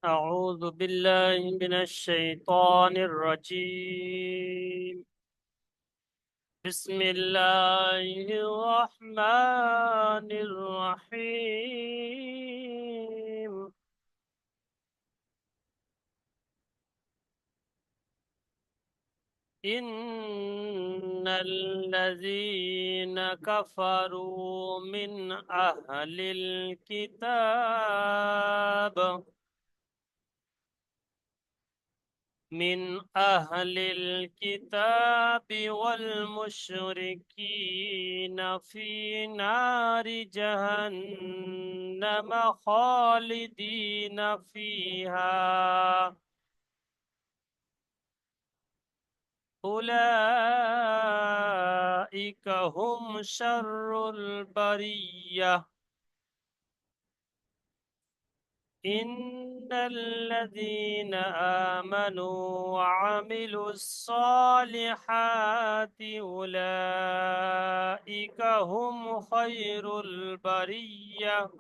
أعوذ بالله من الشيطان الرجيم. بسم الله الرحمن الرحيم. إن الذين كفروا من أهل الكتاب والمشركين في نار جهنم خالدين فيها أولئك هم شر البرية. إن الذين آمنوا وعملوا الصالحات أولئك هم خير البرية.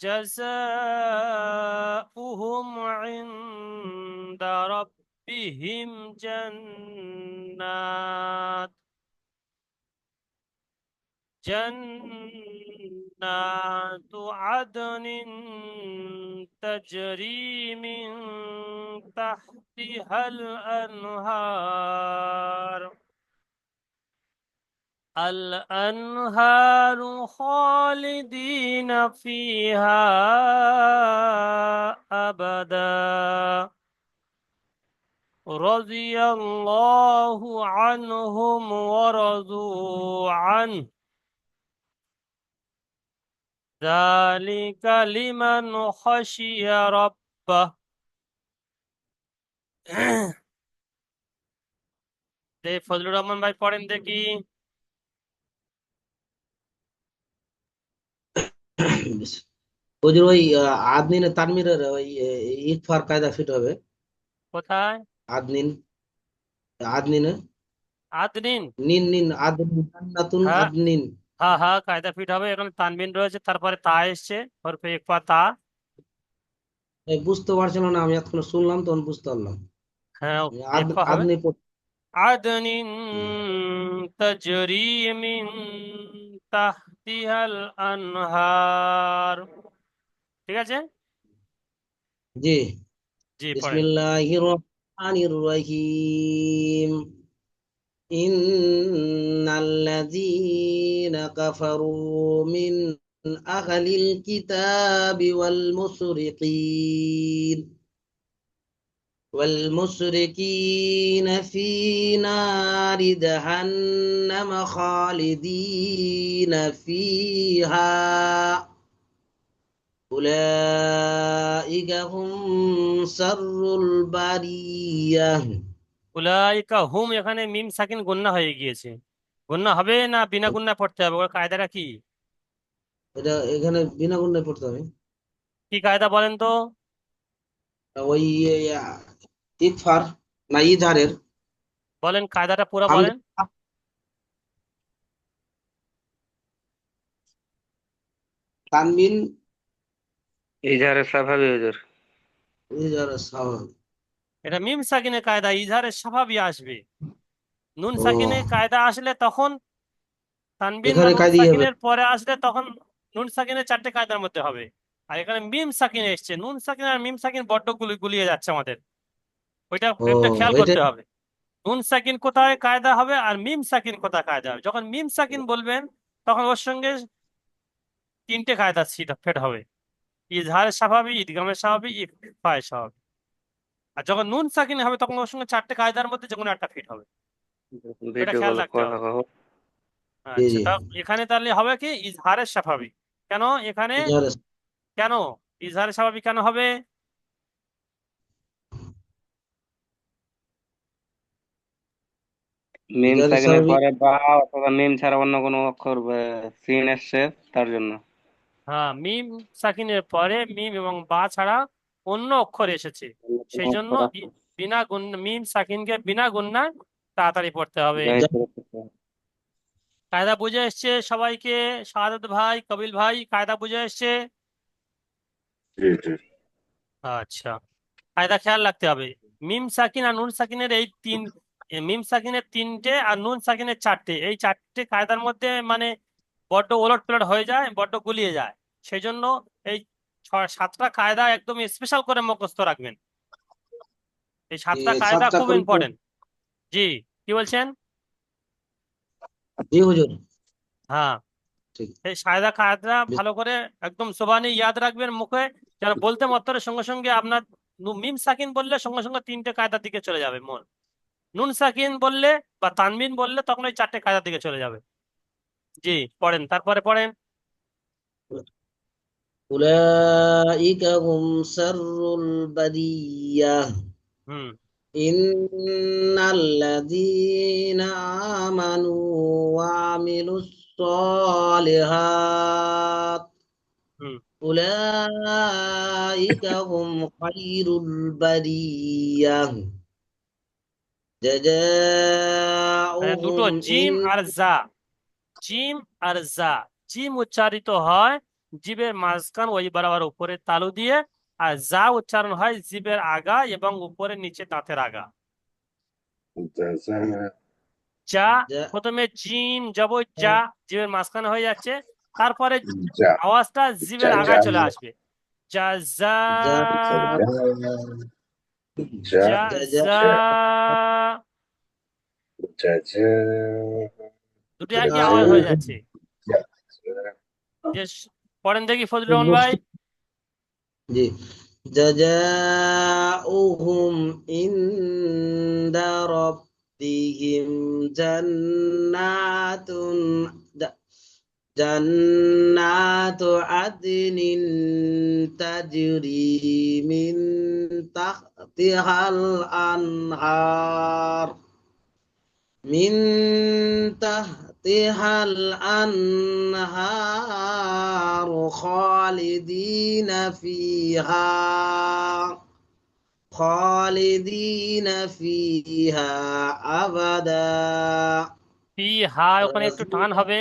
جزاؤهم عند ربهم جنات عدن تجري من تحتها الأنهار خالدين فيها أبدا. رضي الله عنهم ورضوا عنه ذلك لمن خشي ربه. ফজলুর রহমান ভাই পড়েন দেখি। ওই যে ওই আদনিনে তানমিরের ওই ইকফার কায়দা ফিট হবে। কোথায়? আদনিন আদনিনে আদনিন। নিন নিন আদনিন জান্নাতুন হ্যাঁ আদনিন। হ্যাঁ হ্যাঁ, কায়দা ফিট হবে। এখানে তানবিন রয়েছে, তারপরে তা এসছে, হরফে ইকফা তা। বুঝতে পারছিল না, আমি এতক্ষণ শুনলাম তখন বুঝতে পারলাম। হ্যাঁ, ইকফা হবে। আদনি আদনিন তাজরি মিন তাহতিহাল আনহার। ঠিক আছে, জি। জি পড়েন। বিসমিল্লাহির রহমানির রহিম। ইন্নাল্লাযীনা কাফারু মিন আহলিল কিতাবি والمشركين في نار جهنم خالدين فيها أولئك هم شر البرية। উলাইকা হুম, এখানে মিম সাকিন গুন্না হয়ে গিয়েছে। গুন্না হবে না বিনা গুন্না পড়তে হবে? ওর কায়দাটা কি? এটা এখানে বিনা গুণে পড়তে হবে। কি কায়দা বলেন তো? ওই ইকফার না ইজহারের বলেন কায়দাটা পুরো বলেন। হামজা তানবিন ইজারে সাফাবি হুজুর। ইজহারের স্বাভাবিক। এটা মিম সাকিনের কায়দা, ইজহারের স্বাভাবী আসবে। নুন ও, সাকিনের কায়দা আসলে তখন তানবিন বা এখানে নুন কায়দি হবে। সাকিনের পরে আসলে তখন নুন সাকিনের চারটে কায়দার মধ্যে হবে। আর এখানে মিম সাকিন এসছে, নুন সাকিন আর মিম সাকিন বড্ড গুলিয়ে যাচ্ছে আমাদের। ওইটা ও, একটা খেয়াল এটা করতে হবে। নুন সাকিন কোথায় কায়দা হবে আর মিম সাকিন কোথায় কায়দা হবে। যখন মিম সাকিন বলবেন তখন ওর সঙ্গে তিনটে কায়দা ফেট হবে: ইজহারের স্বাভাবিক, ইদগামের স্বাভাবিক, ইকফায়ের স্বাভাবিক। আর যখন নুন সাকিন হবে তখন ওর সঙ্গে চারটে কায়দার মধ্যে যে কোনো একটা ফিট হবে। এটা ভিডিও খেয়াল কল রাখতে কথা হবে। কহ। জি আচ্ছা, জি তা এখানে তাহলে হবে কি ইজহারের স্বাভাবিক। কেন এখানে? ইজহারের কেন ইজহারের স্বাভাবিক কেন হবে? মিম ইজহারের সাকিনের স্বাভাবিক। পরে বা অথবা মিম ছাড়া অন্য কোনো অক্ষর সিন এসছে তার জন্য। হ্যাঁ, মিম সাকিনের পরে মিম এবং বা ছাড়া অন্য অক্ষর এসেছে, অন্য কোনো সেই জন্য অক্ষর আছে বিনা গুণ মিম সাকিনকে বিনা গুণনায় তাড়াতাড়ি পড়তে হবে। যাই যা- করে করতে হবে। কায়দা বুঝে এসছে সবাইকে? শাহাদাত ভাই, কবিল ভাই, কায়দা বুঝে এসছে? জি জি আচ্ছা, কায়দা খেয়াল রাখতে হবে। মিম সাকিন আর নুন সাকিনের মিম সাকিনের তিনটে আর নুন সাকিনের চারটে, এই চারটে কায়দার মধ্যে মানে বড্ড ওলট পালট হয়ে যায়, বড্ড গুলিয়ে যায়। সেই জন্য এই সাতটা কায়দা একদম স্পেশাল করে মুখস্থ রাখবেন। এই সাতটা এই কায়দা সাতটা খুব কোন কোন? ইম্পর্টেন্ট। জি, কি বলছেন? জি হুজুর। হ্যাঁ, ঠিক। এই কায়দা কায়দা বেশ। ভালো করে একদম জবানি ইয়াদ রাখবেন মুখে, যেন বলতে মাত্র সঙ্গে সঙ্গে আপনার মিম সাকিন বললে সঙ্গে সঙ্গে তিনটে কায়দার দিকে চলে যাবে মন। নুন সাকিন বললে বা তানবিন বললে তখন ওই চারটে কায়দার দিকে চলে যাবে। জি, পড়েন, তারপরে পড়েন। أولئك هم شر البرية হুম إن الذين آمنوا وعملوا الصالحات হুম أولئك هم خير البرية দুটো جزاؤهم জিম আর জা, জিম আর জা। জিম উচ্চারিত হয় জিবের মাঝখান ওই বরাবর উপরে তালু দিয়ে, আর জা উচ্চারণ হয় জিবের আগা এবং উপরে নিচে দাঁতের আগা। যা, প্রথমে জিম যাব যা, জিবের মাঝখানে হয়ে যাচ্ছে, তারপরে যা আওয়াজটা জিবের যা আগায় চলে আসবে। যা যা, যা যা যা, যা যা দুটো একই আওয়াজ হয়ে যাচ্ছে। যে পড়েন দেখি ফজলুর রহমান ভাই। জি جزاؤهم عند ربهم جنات عدن تجري من تحتها الأنهار من تحتها الأنهار خالدين فيها أبدا পি হা, ওখানে একটু টান হবে।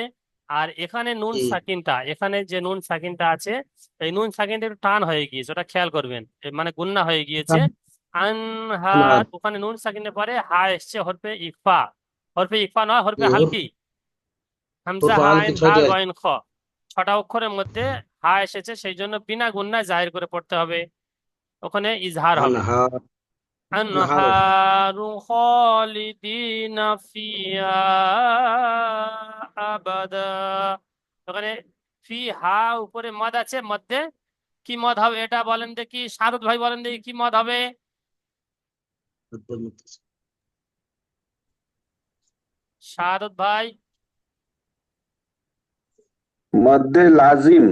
আর এখানে নুন জি সাকিনটা, এখানে যে নুন সাকিনটা আছে, এই নুন সাকিনটা একটু টান হয়ে গিয়েছে, ওটা খেয়াল করবেন। মানে গুন্না হয়ে গিয়েছে। আনহার, ওখানে নুন সাকিনের পরে হা এসছে হরফে ইকফা। হরফে ইকফা নয়, হরফে হালকি। হামজা, হা, ফাল কি আইন, ছয়টি দাল, আছে? গইন, খ। ছটা অক্ষরের মধ্যে হা এসেছে, সেই জন্য বিনা গুন্নায় জাহির করে পড়তে হবে, ওখানে ইজহার হবে। আনহার আনহার আনহারু খালিদিনা ফিহা আবাদা। ওখানে ফি হা উপরে মদ আছে, মধ্যে কি মদ হবে এটা বলেন দেখি, শারদ ভাই বলেন দেখি কি মদ হবে। শারদ ভাই। মধ্যে লাজিম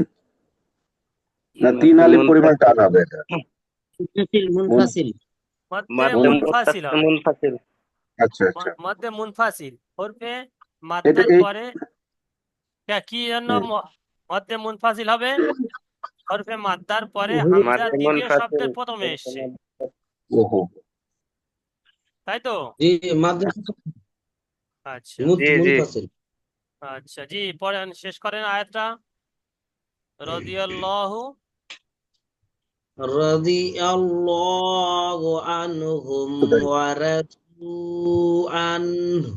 না তিন আলিফ পরিমাণ টান হবে এটা মুনফাসিল মধ্যে মধ্যে মুনফাসিল হবে। মুনফাসিল। আচ্ছা আচ্ছা মধ্যে মুনফাসিল হরফে এটা মাদ্দার এই পরে কি জন্য হুম, মধ্যে মুনফাসিল হবে? হরফে মাদ্দার পরে হুজুর, হামজা মধ্যে দ্বিতীয় মুনফাসিল। শব্দের প্রথমে এসছে, ওহো তাই তো? জি মাদ্রাসা আচ্ছা জি জি মুনফাসিল আচ্ছা, জি পড়েন, শেষ করেন আয়াতটা। রাদিয়াল্লাহু, রাদিয়াল্লাহু আনহুম ওয়া রাদু আনহু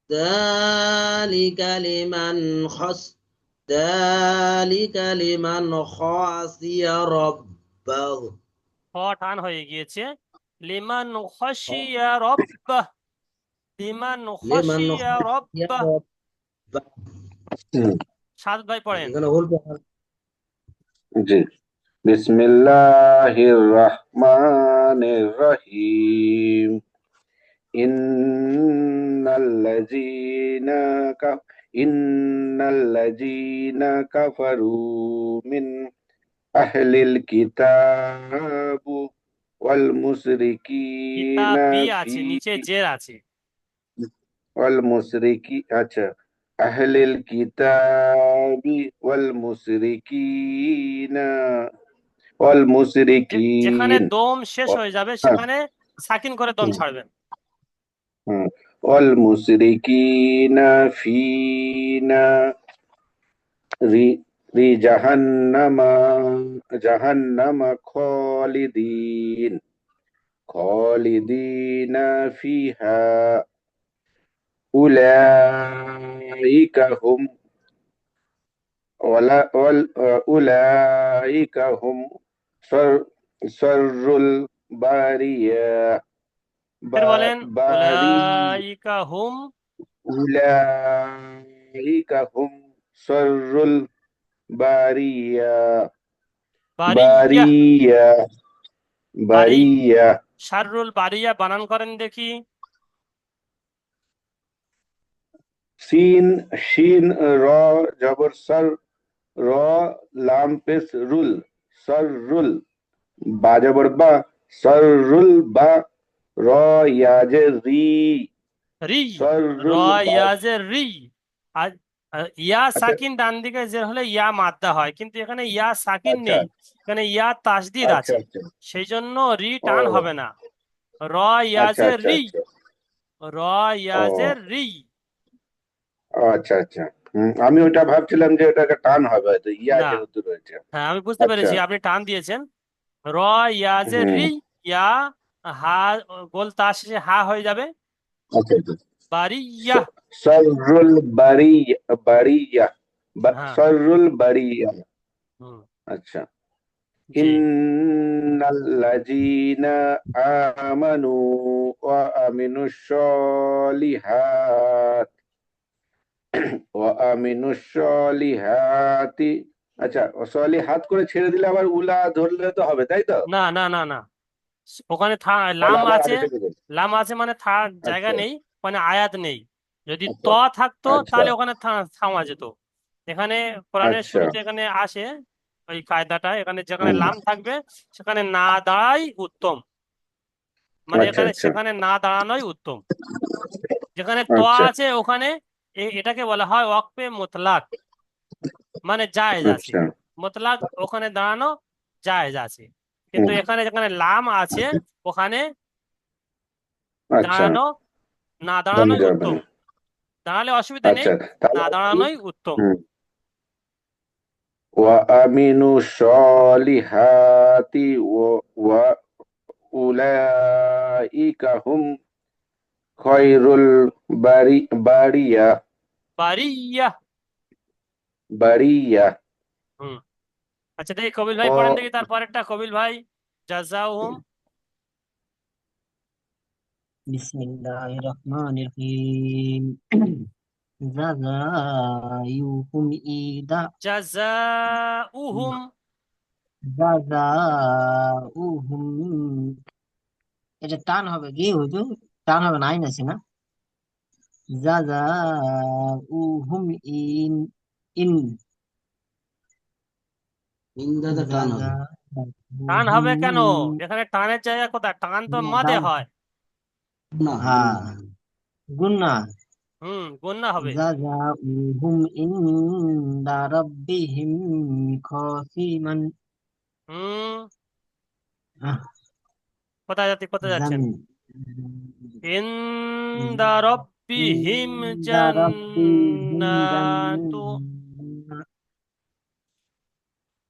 যালিকা লিমান খাস যালিকা লিমান খাসিয়া রাব্বাহু খ টান হয়ে গিয়েছে। লিমান খাশিয়া রাব্বাহ, লিমান লিমান খাশিয়া খাসিয়া রাব্বাহ। রাব্বাহু হুম, সাদ ভাই পড়েন। এখানে হল জি বিসমিল্লাহির রহমানির রহিম ইন্নাল্লাযীনা কাফ ইন্নাল্লাযীনা কাফারু মিন আহলিল কিতাব ওয়াল কিতাব মুশরিকিনা বি ফি আছে, নিচে জের আছে। ওয়াল মুশরিকি আচ্ছা আহলিল কিতাবি ওয়াল মুশরিকিনা ওয়াল যেখানে মুশরিকিন দম শেষ হয়ে যাবে সেখানে সাকিন করে দম ছাড়বেন। والمشركين في نار جهنم خالدين فيها أولئك هم أولئك هم شر شر البرية ফের বলেন বারি উলাইকা হুম أولئك هم شر البرية বারিয়াহ বারিয়া বারি বারিয়া শাররুল বারিয়া বানান করেন দেখি। সিন শিন র জবর সর র লাম পেশ রুল সর রুল বা জবর বা সর রুল বা র ইয়াজে রি রি সর র রুল বা ইয়াজের রি। আর ইয়া আচ্ছা সাকিন ডান দিকে জের হলে ইয়া মাদ্দা হয়, কিন্তু এখানে ইয়া সাকিন আচ্ছা নেই, এখানে ইয়া তাসদিদ আচ্ছা আছে, আচ্ছা সেই জন্য রি ও টান হবে না। র আচ্ছা ইয়াজের আচ্ছা রি, আচ্ছা র ও ইয়াজের রি। আচ্ছা আচ্ছা আমি ওটা ভাবছিলাম যে ওটাকে টান হবে হয়তো ইয়া না, যেহেতু রয়েছে হ্যাঁ আমি বুঝতে আচ্ছা পেরেছি, আপনি টান দিয়েছেন। র ইয়াজের হুম রি, ইয়া হা গোল তার শেষে হা হয়ে যাবে, আচ্ছা আচ্ছা বারিয়া। সররুল বারিয়া হ্যাঁ, সররুল বারিয়া হুম, আচ্ছা জি। ইন্নাল্লাযীনা আমানু ওয়া আমিনুশ সলিহাত আচ্ছা সলিহাত করে ছেড়ে দিলে আবার উলা ধরলে তো হবে তাই তো না না না না, ওখানে তাহলে লাম আবার আছে, আগে থেকে বলুন। লাম আছে মানে জায়গা আচ্ছা নেই, মানে আয়াত নেই। যদি ত আচ্ছা থাকতো আচ্ছা তাহলে ওখানে থামা যেত। এখানে কোরআনের আচ্ছা শুরুতে এখানে আসে ওই কায়দাটা, এখানে যেখানে হুম লাম থাকবে সেখানে না দাঁড়াই উত্তম, মানে আচ্ছা এখানে আচ্ছা সেখানে না দাঁড়ানোই উত্তম। যেখানে ত আচ্ছা আছে ওখানে এটাকে বলা হয় ওয়াকফে মুতলাক, মানে জায়েজ আছে। আচ্ছা মুতলাক ওখানে দাঁড়ানো জায়েজ আছে, কিন্তু হুম এখানে যেখানে লাম আছে ওখানে আচ্ছা দাঁড়ানো, না দম দাঁড়ানোই যাবে উত্তম। না দাঁড়ালে অসুবিধা নেই, আচ্ছা তাহলে না দাঁড়ানোই উত্তম। হুম ওয়া আমিনু সলিহাতি ওয়া উলাইকা হুম খয়রুল বারিয়া বারিয়া। বারিয়া হুম, আচ্ছা দেখি কবিল ভাই ও পড়েন দেখি তারপরেরটা, কবিল ভাই। জাযাউহুম। বিসমিল্লাহির রহমানির রহিম জাযায়ুহুম ইদা জাযাউহুম। জাযাউহুম, এটা টান হবে কি হুজুর? টান হবে না, আইন আছে না? জাযাউহুম ইন ইন ইন্দাতে টান হবে। টান জাযাউহুম হবে কেন? এখানে টানের জায়গা কোথায়? টান তো মাদে দাল, হয়। না হ্যাঁ না গুন্না। গুন্না হবে। জাযাউহুম ইনদা রাব্বিহিম খাসিমান, হুম, আহ, কোথায় জান যাচ্ছেন? ইনদা রাব্বিহিম ইনদা রাব্বিহিম জান্নাতু।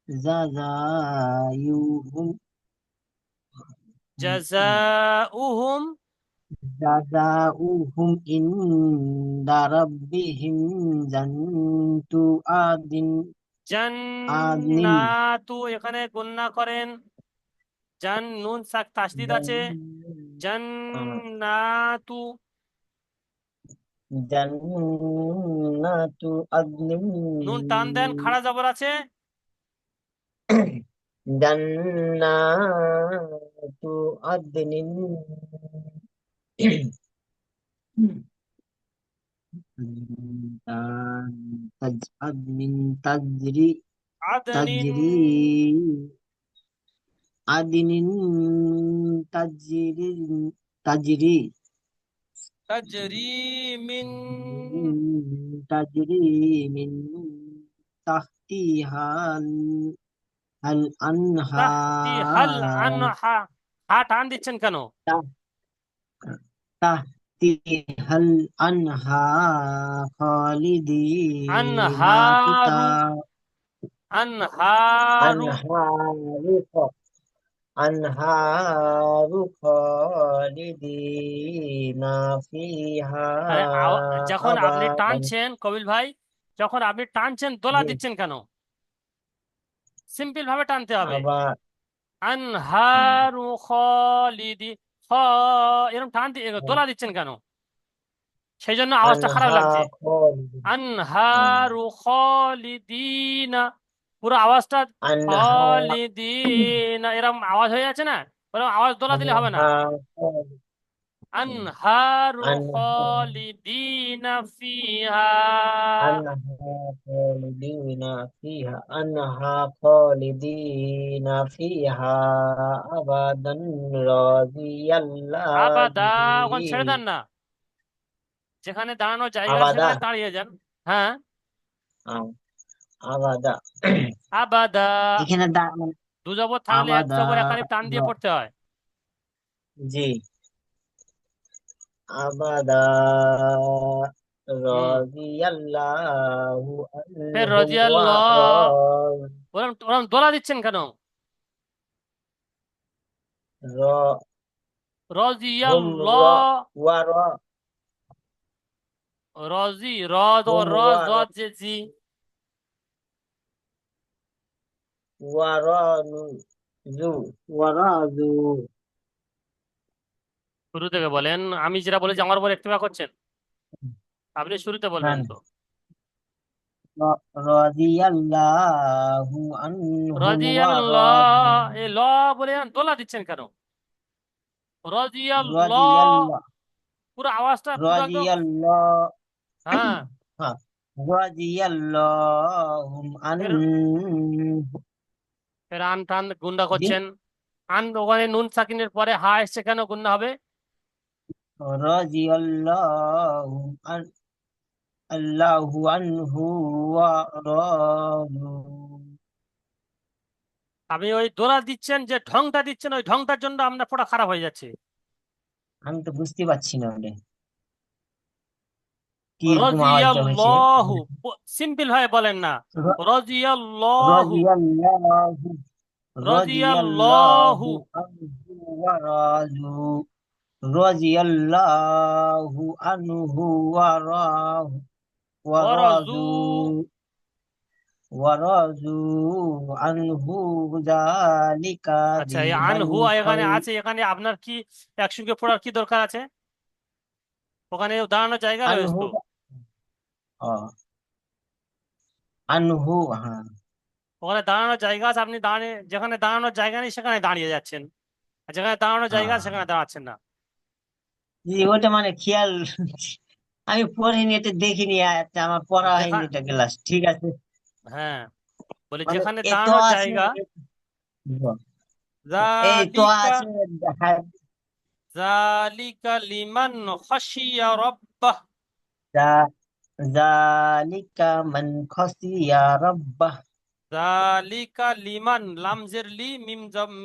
জাযায়ুহুম জাযাউহুম জাযাউহুম ইনদা রাব্বিহিম জান্নাতু আদিন আদনিন জান্নাতু, এখানে গুন্না করেন। নুন তাসদিদ আছে। জান্নাতু। জান্নাতু আদনিন নুন টান দেন, খাড়া জবর আছে। জান্নাতু আদনিন আদনিন তাজরি আদনিন তাজরি আদিনিন তাজরি তাজরি তাজরি মিন তাজরি মিন তাহতিহাল আল তাহতি হাল আনহার আনহা। হা টান দিচ্ছেন কেন? তাহতিহাল হাল আনহা খালিদিনা আনহারু ফিহা আনহারু আনহারু আনহারু খালিদিনা ফিহা আরে যখন আপনি আবাদান। টানছেন কবিল ভাই, যখন আপনি টানছেন দোলা জি, দিচ্ছেন কেন? সিম্পল ভাবে টানতে হবে। আবার আনহারু খালিদি খ, এরকম দোলা দিচ্ছেন কেন? সেই জন্য আওয়াজটা খারাপ আনহা লাগছে। খালিদিন আনহারু খালিদিনা, পুরো আওয়াজটা আনহা খালিদিনা এরকম আওয়াজ হয়ে যাচ্ছে না, ওরকম আওয়াজ দোলা দিলে হবে না। আনহা খালিদিন আনহারু আনহা খালিদিনা ফিহা, أنها خالدين فيها أنها خالدين فيها أبدا رضي الله আবাদা, ওখানে ছেড়ে দেন না, যেখানে দাঁড়ানোর জায়গা আছে أبدا সেখানে দাঁড়িয়ে যান। হ্যাঁ, أبدا আবাদা, এখানে দু জবর থাকলে এক আবাদা জবর এক আলিফ টান দিয়ে পড়তে হয়। জি আবাদা হুম, রাদিয়াল্লাহু ফের আনহুম ওয়া রাদিয়াল্লাহ, ওরম ওরম দোলা দিচ্ছেন কেন? রা- হুম রাদিয়াল্লাহ, ওয়া রাজি হুম রজ যে জি। ওয়ারাজু ওয়ারাজু শুরু থেকে বলেন, আমি যেটা বলেছি আমার উপর একটিভা করছেন, আপনি শুরুতে বলবেন তো। রাদিয়াল্লাহু আনহুম ওয়া রাদিয়াল্লাহ, এই ল বলে দোলা দিচ্ছেন কেন? রাদিয়াল্লাহ, রাদিয়াল্লাহ পুরো আওয়াজটা পুরো একদম। রাদিয়াল্লাহ হ্যাঁ, হ্যাঁ রাদিয়াল্লাহুম ফের আনহু ফের আন টান গুন্ডা জি করছেন। আন, ওখানে নুন সাকিনের পরে হা এসছে কেন, গুন্ডা হবে? রাদিয়াল্লাহুম আল্লাহু আনহু ওয়া রাদু আপনি ওই দোলা দিচ্ছেন, যে ঢংটা দিচ্ছেন ওই ঢংটার জন্য আপনার পড়া খারাপ হয়ে যাচ্ছে। আমি তো বুঝতে পারছি না ওটা কি এরকম আওয়াজটা হয়েছে রাদিয়াল্লাহু, সিম্পল ভাবে বলেন না। রাদিয়াল্লাহু, রাদিয়াল্লাহু রাদিয়াল্লাহু, রাদিয়াল্লাহু আনহু ওয়া রাজু রাদিয়াল্লাহু আনহু ওয়া রাহু ওয়া ওয়ারাজু। রাজু ওয়া রাজু আনহু যালিকা আচ্ছা, এই লিমান আনহু এখানে আছে, এখানে আপনার কি একসঙ্গে পড়ার কি দরকার আছে? ওখানে দাঁড়ানোর জায়গা রয়েছে আনহু তো। আনহু হ্যাঁ ওখানে দাঁড়ানোর জায়গা আছে, আপনি দাঁড়িয়ে, যেখানে দাঁড়ানোর জায়গা নেই সেখানে দাঁড়িয়ে যাচ্ছেন, আর যেখানে দাঁড়ানোর জায়গা আছে হ্যাঁ সেখানে দাঁড়াচ্ছেন না। জি ওটা মানে খেয়াল আমি পড়িনি এটা দেখিনি আমার আর পড়া হয়নি যেখানে, এটা ক্লাস ঠিক আছে হ্যাঁ, বলি মানে যেখানে এত দাঁড়ানোর আছে জায়গা। এই তো জালিকা, আছে জালিকা লিমান খাশিয়া রাব্বাহ। যা- জালিকা মান খসিয়া রাব্বাহ জালিকা লিমান, লামজের লি, মিম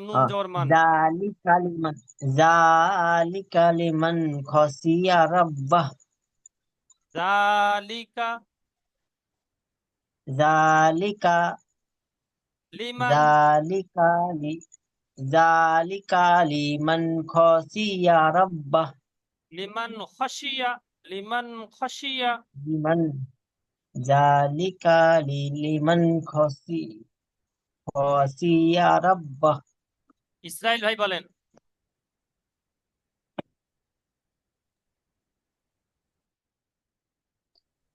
নুন আহ, জবর মান। জালিকা লিমান জালিকা লিমান খসিয়া রাব্বাহ জালিকা জালিকা লিমান, জালিকা লি জালিকা লিমান খসিয়া রাব্বাহ লিমান খাশিয়া, লিমান খাশিয়া। লিমান জালিকা লিমান খসিয়া রাব্বাহ ইসরাইল ভাই বলেন।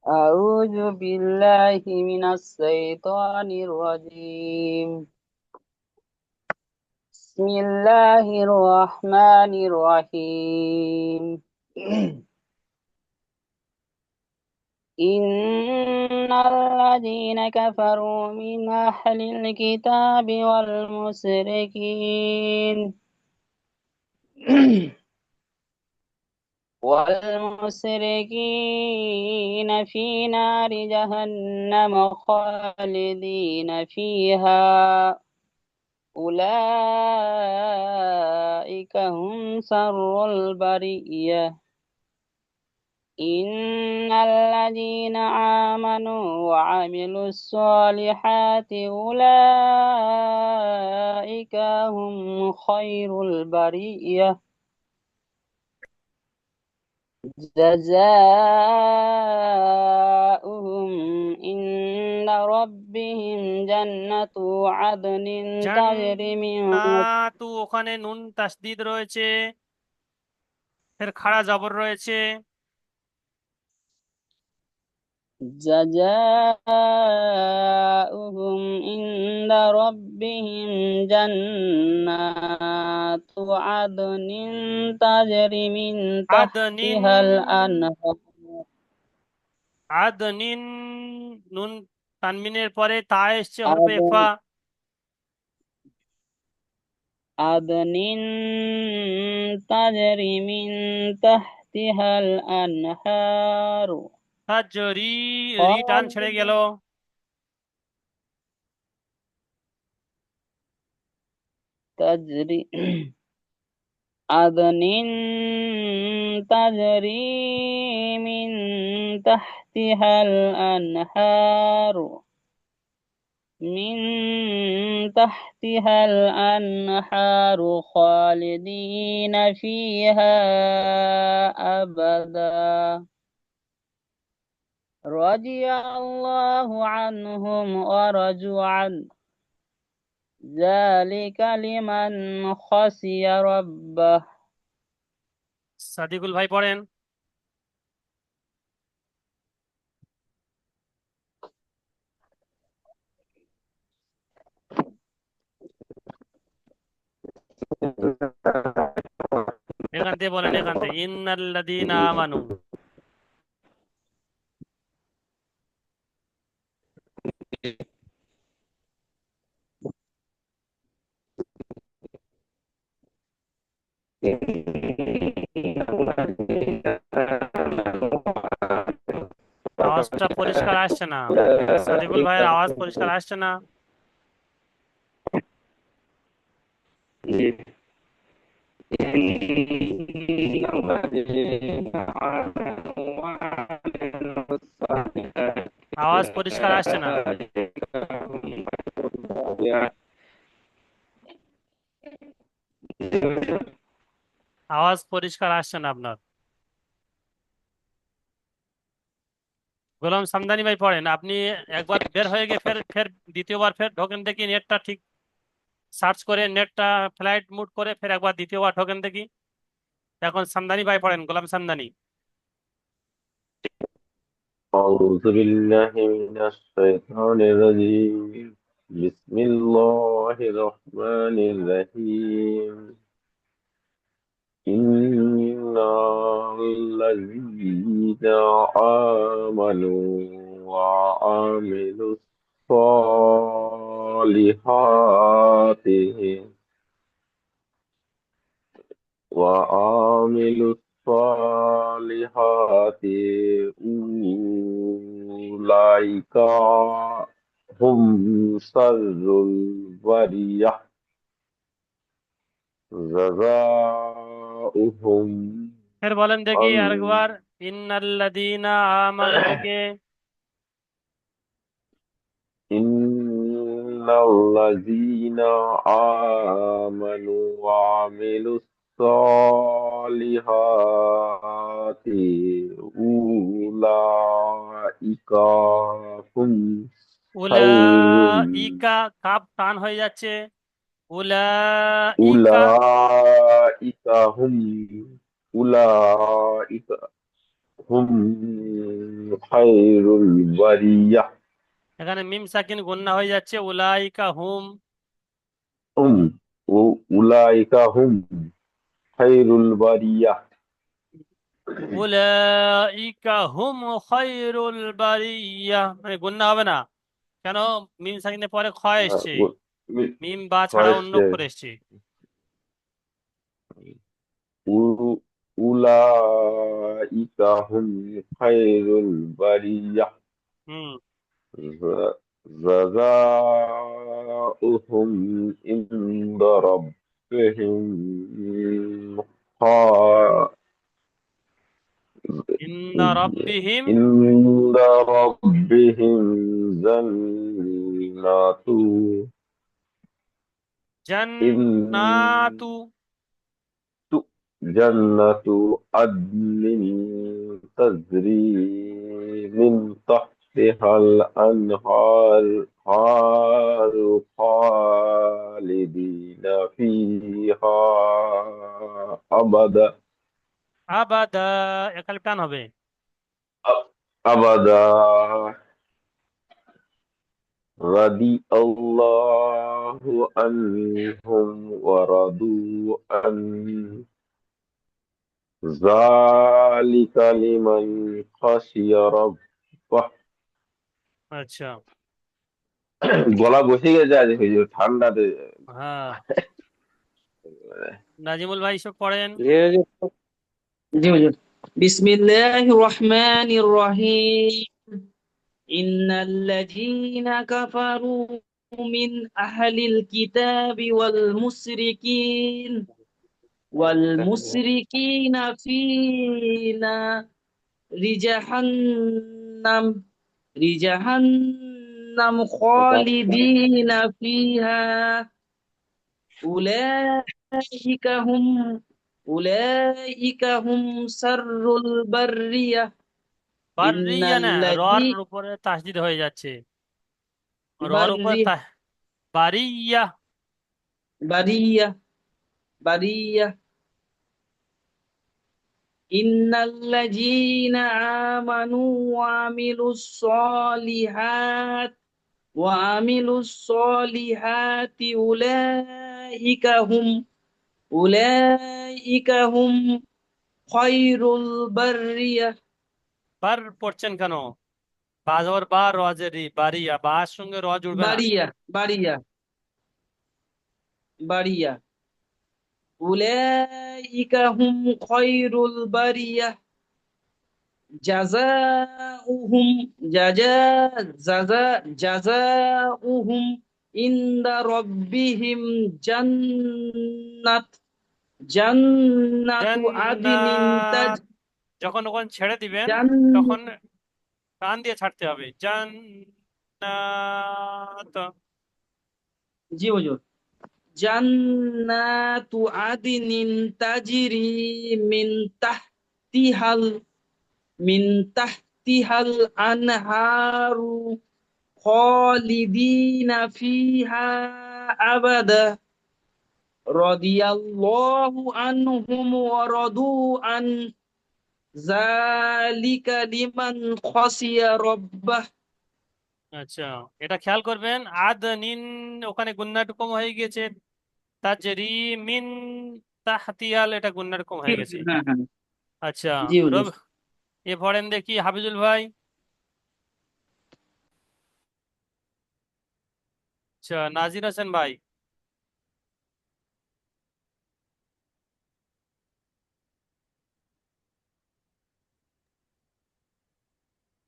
أعوذ بالله من الشيطان الرجيم بسم الله الرحمن الرحيم إن الذين كفروا من أهل الكتاب والمشركين في نار جهنم خالدين فيها أولئك هم شر البرية إن الذين آمنوا وعملوا الصالحات أولئك هم خير البرية جزاؤهم عند ربهم جنة عدن تجري من জান্নাতু, ওখানে নুন তাসদিদ রয়েছে, ফের খাড়া জবর রয়েছে। جزاؤهم عند ربهم جنات عدن تجري من আদনিন, تحتها الأنهار আদনিন, নুন তানমিনের পরে তা এসছে হরফে ইখফা। عدن تجري من تحتها الأنهار তাজরি, রি টান ছেড়ে গেল। تجري عدن تجري من تحتها الأنهار من تحتها الأنهار خالدين فيها أبدا رضي الله عنهم ورضوا عنه ذلك لمن خشي ربه সাদিকুল ভাই পড়েন। এখান থেকে বলেন, এখান থেকে ইন্নাল্লাযীনা আমানু। আওয়াজটা পরিষ্কার আসছে না, সাদিকুল ভাইয়ের আওয়াজ পরিষ্কার আসছে না। আওয়াজ পরিষ্কার আসছে না। আওয়াজ পরিষ্কার আসছে না আপনার। গোলাম সামদানি ভাই পড়েন। আপনি একবার বের হয়ে গিয়ে ফের ফের দ্বিতীয়বার ফের ঢোকেন দেখি, নেটটা ঠিক সার্চ করে, নেটটা ফ্লাইট মুড করে ফের একবার দ্বিতীয়বার ঢোকেন দেখি। এখন সামদানি ভাই পড়েন, গোলাম সামদানি। أعوذ بالله من الشيطان الرجيم بسم الله الرحمن الرحيم إن الذين آمنوا وعملوا الصالحات أولئك هم شر البرية جزاؤهم ফের বলেন দেখি আরেকবার, ইন্নাল্লাযীনা আমানু থেকে। إن الذين آمنوا وعملوا الصالحات أولئك هم خير উলাইকা, কাপ টান হয়ে যাচ্ছে। উলাইকা, أولئك هم أولئك هم خير البرية এখানে মিম সাকিন গুন্না হয়ে যাচ্ছে। উলাইকা হুম, هم أولئك هم خير البرية উলাইকা হুম খায়রুল বারিয়া, মানে গুন্না হবে না কেন? মিম সাকিনের পরে খ এসছে, মিম বা ছাড়া অন্য অক্ষর এসছে। أولئك هم خير البرية হুম, جزاؤهم عند ربهم خ- ইন্দা রব্বিহিম عند ربهم جنات إن জান্নাতু جنة عدن تجري من تحتها الأنهار خالدين فيها أبدا আবাদা, একালে টান হবে। أبدا رضي الله عنهم ورضوا عنه ذلك لمن خشي ربه আচ্ছা, গলা বসে গেছে আজ হুজুর ঠান্ডাতে হ্যাঁ, নাজিমুল ভাই সব পড়েন। জি হুজুর। বিসমিল্লাহির রহমানির রহিম। ইন্নাল্লাযীনা কাফারু মিন আহলিল কিতাবি ওয়াল মুশরিকিনা ফি নারি জাহান্নাম খালিদিনা ফিহা উলাইকা হুম উলাইকা হুম শাররুল বাররিয়া বারিয়া না, রর ইন্নাল্লাযী উপরে তাসদিদ হয়ে যাচ্ছে, রর উপরে বাররি বারিয়া। বারিয়া বারিয়া ইন্নাল্লাযীনা আমানু ওয়া আমিলুস সলিহাতি উলাইকা হুম খায়রুল বাররিয়া বার পড়ছেন কেন? বা জবর বা, রজের রি, বারিয়া, বার সঙ্গে র জুড়বে না। বারিয়া বারিয়া বারিয়া উলাইকা হুম খায়রুল বারিয়া জাযাউহুম জাযা জাযা জাযাউহুম ইনদা রাব্বিহিম জান্নাতু আদনিন জান্নাত, যখন ওখানে ছেড়ে দিবেন জান তখন টান দিয়ে ছাড়তে হবে, জান্নাত। জি হুজুর জান্নাতু আদনিন তাজরি মিন তাহতিহাল মিন তাহতিহাল আনহারু খালিদিনা ফিহা আবাদা রাদিয়াল্লাহু আনহুম ওয়া রাদু আন যালিকা লিমান খাসিয়া রাব্বাহ। আচ্ছা, এটা খেয়াল করবেন, আদ নিন ওখানে গুন্নাটু কম হয়ে গেছে, তাজরি মিন তাহতিয়াল এটা গুন্নাটু কম হয়ে গেছে। হ্যাঁ হ্যাঁ আচ্ছা, জি হুজুর। রব এ পড়েন দেখি হাফিজুল ভাই। আচ্ছা, নাজির হোসেন ভাই।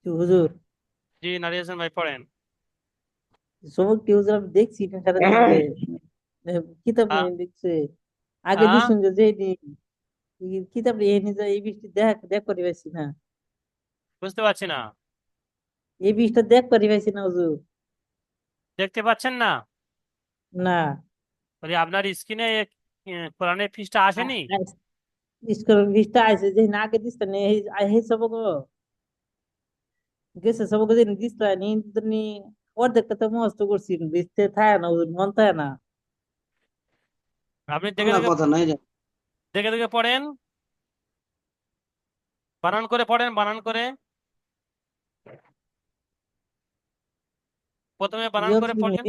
তো হুজুর, জি, নাজির হোসেন ভাই পড়েন। সবক কি হুজুর আমি দেখছি না সারাদিন যে কিতাব আ- নিয়ে দেখছে আগে আ? দিছেন যে দিন কিতাব নিয়ে নিজে এই বৃষ্টি দেখ দেখ করি পাইছি না, বুঝতে পারছি না, এই বৃষ্টিটা দেখ করি পাইছি না হুজুর। দেখতে পাচ্ছেন না? না, বলি আপনার স্ক্রিনে কোরআনের পৃষ্ঠা আসেনি? স্কুল বৃষ্টি আইছে যে না আগে দিস না এই সবক গেছে সবক দিন দিস নি নি অর্ধেকটা তো মস্ত করছি বৃষ্টি থাকে না হুজুর, মন থাকে না। আপনি দেখে বাংলা দেখে কথা নাই জানি। দেখে দেখে পড়েন, বানান করে পড়েন, বানান করে, প্রথমে বানান করে পড়েন।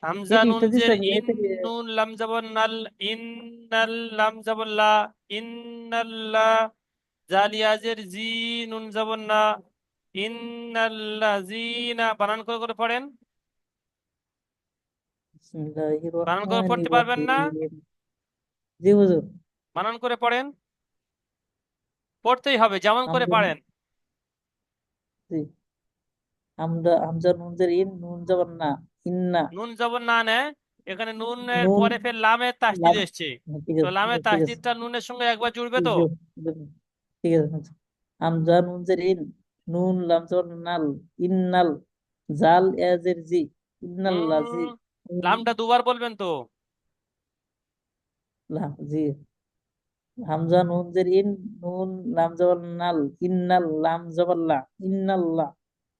হামজা এই নুন বৃষ্টি দিস জের নি ইন, নুন লাম জবর নাল, ইন্নাল লাম জবর লা, ইন্নাল্লাহ, জালিয়াজের জি, নুন জবর না, ইন্নাল্লাযীনা, বানান করে করে পড়েন। বিসমিল্লাহির বানান করে পড়তে রহমানির পারবেন না? রহিম। জি হুজুর। বানান করে পড়েন, পড়তেই হবে যেমন করে আমরা পারেন। জি, আমরা হামজা নুন জের ইন নুন জবর না ইন্না নুন জবর না নেয়, এখানে নুনের নুন পরে ফের লামের তাসদিদ লাম এসছে, ঠিক তো আছে লামের ঠিক আছে তাসদিদটা নুনের সঙ্গে একবার জুড়বে জি, তো। জি, ঠিক আছে আচ্ছা। হামজা নুন জের ইন, নুন লাম জবর নাল, ইন্নাল, জাল ইয়াজের জি, ইন্নাল লাজি, লামটা দুবার বলবেন তো। লাম জি, হামজা নুন জের ইন, নুন লাম জবর নাল, ইন্নাল লাম জবর লা, ইন্নাল্লাহ,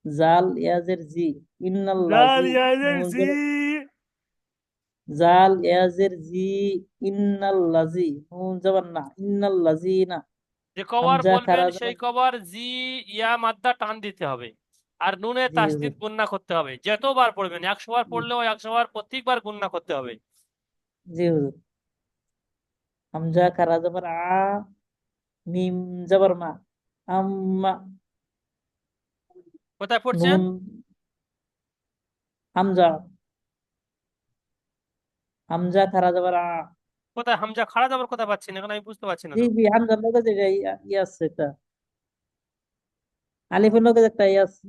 জাল ইয়াজের জি, জাল ইন্নাল্লাজি, ইয়াজের নুন জি। জের জাল ইয়াজের জি, ইন্নাল্লাজি, নুন জবর না, ইন্নাল্লাজিনা, যে কবার হামজা বলবেন খারা সেই জবর কবার জি ইয়া মাদ্দা টান দিতে হবে, আর নুনে জি তাসদিদ হুজুর, গুণনা করতে হবে। যতবার পড়বেন, 100 বার পড়লেও 100 বার প্রত্যেকবার গুণনা করতে হবে। জি হুজুর, হামজা খারা জবর আ, মিম জবর মা, আম্মা, কোথায় পড়ছেন? নুন, হামজা, হামজা খারা জবর আ, কোথায় হামজা খাড়া যাবার কথা পাচ্ছি না, এখন আমি বুঝতে পারছি না জি তো। জি, হামজার লগে যে ইয়ে আছে একটা, আলিফের লগে যে একটা ইয়ে আছে,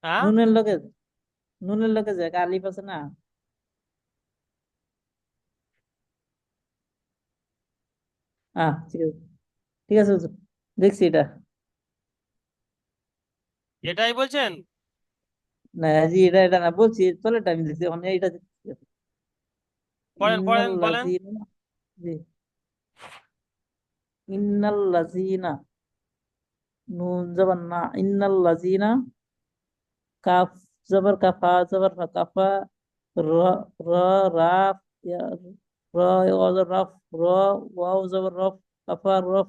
হ্যাঁ, নুনের লগে, নুনের লগে যে একটা আলিফ আছে না। ঠিক আছে, ঠিক আছে হুজুর, দেখছি এটা। এটাই বলছেন? না জি, এটা এটা না বলছি, চলে আমি দেখছি মানে এটা দেখছি। পড়েন পড়েন ইন্নাল বলেন। লাযিনা, জি, ইন্নাল লাযিনা, নুন জবর না, ইন্নাল লাযিনা, কাফ জবর কাফা জবর ফা, কাফা, র, র, রাফ, ইয়া, র, ওয়া জবর রফ, র, ওয়াও জবর রফ, কাফা রফ,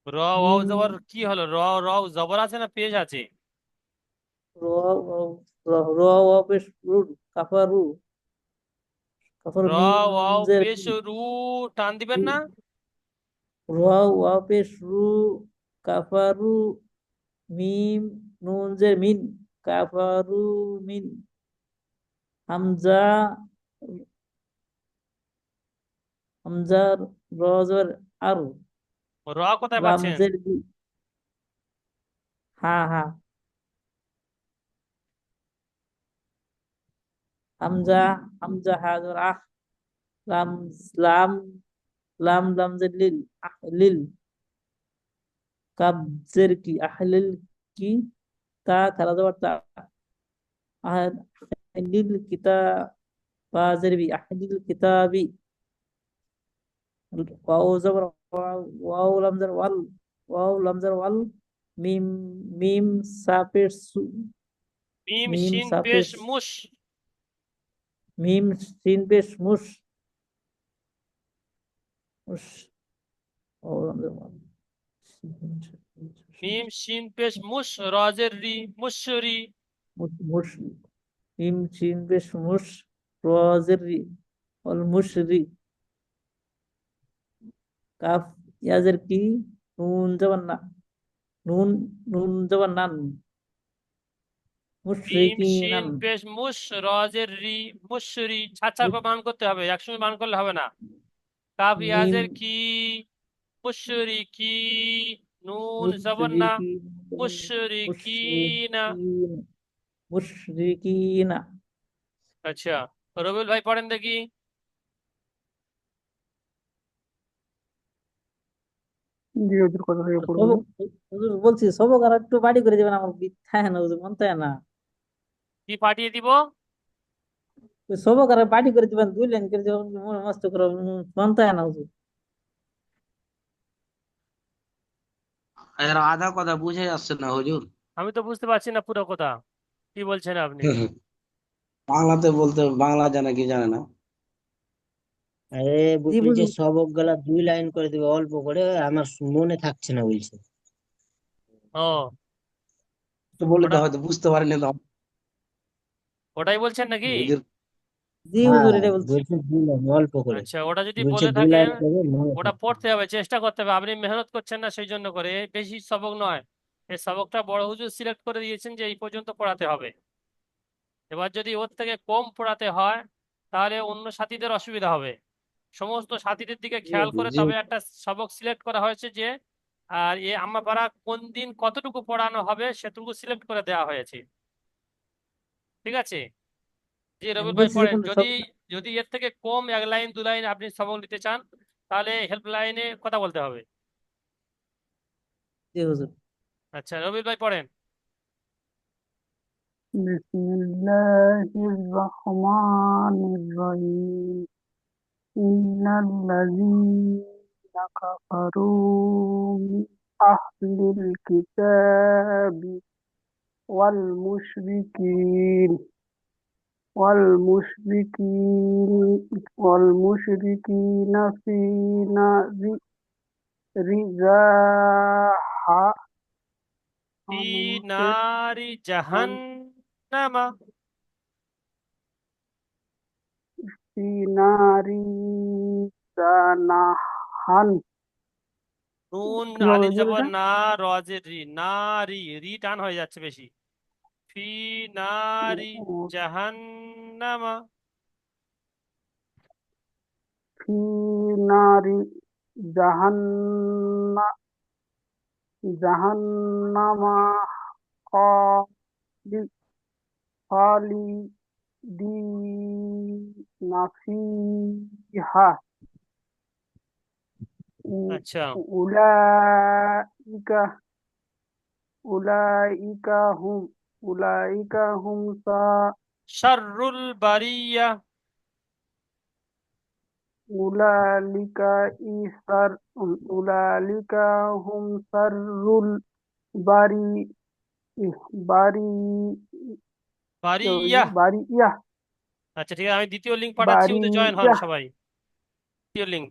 র ওয়াও মিম, জবর কি হলো? র র জবর আছে না পেশ আছে? র, ওয়াও, র, ওয়াও পেশ রু, কাফা রু, কাফার র মিম নুন ওয়াও জের পেশ রু, টান দিবেন না? র, ওয়াও পেশ রু, কাফারু, মিম নুন জের মিন, কাফারু মিন, হামজা, হামজার র জবর আর, র কোথায় পাচ্ছেন? রামজের বি, হ্যাঁ হ্যাঁ, হামজা, হামজা হা জবর আহ, লাম, লাম, লাম লামজের লিল, আহ লিল, কাবজের কি, আহলিল কি, তা খারা জবর তা, আহলিল কিতাব, বাজের বি, আহলিল কিতাবি, ওয়াও জবর ওয়াও, ওয়াও লামজার ওয়াল, ওয়াও লামজার ওয়াল, মিম, মিম সাপের সু, মিম মিম শিন সাপের, পেশ মুশ। মিম সিন পেশ মুশ, মুশ, ওয়াও লামজার ওয়াল, মিম শিন পেশ মুশ, রজের রি, মুশরি। মুশ, মুশ, মিম সিন পেশ মুশ, রজের রি, অল মুশরি, কাফ ইয়াজের কি, নুন জবান না, নুন, নুন জবান নান, মিম শিন মুশরিকিনান, পেশ মুশ, রজের রি, মুশরি। ছাড় করে বানান করতে হবে, একসঙ্গে বানান করলে হবে না। কাফ মিম ইয়াজের কি, মুশরি কি, নুন জবর না, মুশরিকিন, মুশরি কি না। মুশরিকিন, মুশরিকিনা, আচ্ছা, রবিউল ভাই পড়েন দেখি। জি হুজুর, কথা থেকে পড়বো। সবক, হুজুর বলছি সবক আর একটু বাড়ি করে দিবেন, আমার বিথায় না হুজুর, মন চায় না। কি পাঠিয়ে দিব? ওই সবক আর বাড়ি করে দিবেন, 2 লাইন করে দিবেন, মস্ত করে, মন চায় না হুজুর। এর আধা কথা বুঝে যাচ্ছে না হুজুর। আমি তো বুঝতে পারছি না পুরো কথা, কি বলছেন আপনি? বাংলাতে বলতে, বাংলা জানে কি জানে না। আরে জি বলছে বুঝুন, সবক গুলা 2 লাইন করে দিবে অল্প করে, আমার মনে থাকছে না বলছে। ও, তো বলে তো ওটা হয়তো বুঝতে পারেনি তো। ওটাই বলছেন নাকি? হুজুর, জি হুজুর, হ্যাঁ, এটা বলছি। বলছে 2 লাইন অল্প করে, আচ্ছা, ওটা যদি বলছে বলে দু থাকেন, লাইন করে মনে ওটা থাকছে। পড়তে হবে, চেষ্টা করতে হবে। আপনি মেহনত করছেন না সেই জন্য করে, বেশি সবক নয়। এই সবকটা বড় হুজুর সিলেক্ট করে দিয়েছেন যে এই পর্যন্ত পড়াতে হবে। এবার যদি ওর থেকে কম পড়াতে হয়, তাহলে অন্য সাথীদের অসুবিধা হবে। সমস্ত সাথীদের দিকে জি খেয়াল হুজুর, করে জি তবে হুজুর। একটা সবক সিলেক্ট করা হয়েছে যে, আর এ আম্মা পাড়া কোন দিন কতটুকু পড়ানো হবে সেটুকু সিলেক্ট করে দেওয়া হয়েছে। ঠিক আছে? জি আমি রবিউল ভাই বলছি যে পড়েন। কোনটা যদি সব, যদি এর থেকে কম 1 লাইন 2 লাইন আপনি সবক নিতে চান, তাহলে হেল্পলাইনে কথা বলতে হবে। জি হুজুর। আচ্ছা, রবিউল ভাই পড়েন। বিসমিল্লাহির রহমানির রহিম ইন্নাল্লাযীনা কাফারু মিন আহলিল কিতাবি ওয়াল মুশরিকিন والمشركين في نار ফি জাহান্নাম নারি জাহান্নামা, في نار জাহান্নাম নুন কিভাবে আলিফ হুজুর জবর এটা? না, রজের রি, নারি, রি টান হয়ে যাচ্ছে বেশি। ফি নারি জাহান্নামা। ফি নারি জাহান্না জাহান্নামা খালিদিনা ফিহা আচ্ছা, উলাইকা উলাইকা হুম উলাইকা হুম শাররুল বারিয়া, উলালিকা ইসার উলালিকা হুম সাররুল বারি বারি বারিয়া। বারিয়া আচ্ছা ঠিক আছে, আমি দ্বিতীয় লিঙ্ক পাঠাচ্ছি, ওতে জয়েন হন বারিয়া সবাই। দ্বিতীয় লিঙ্ক।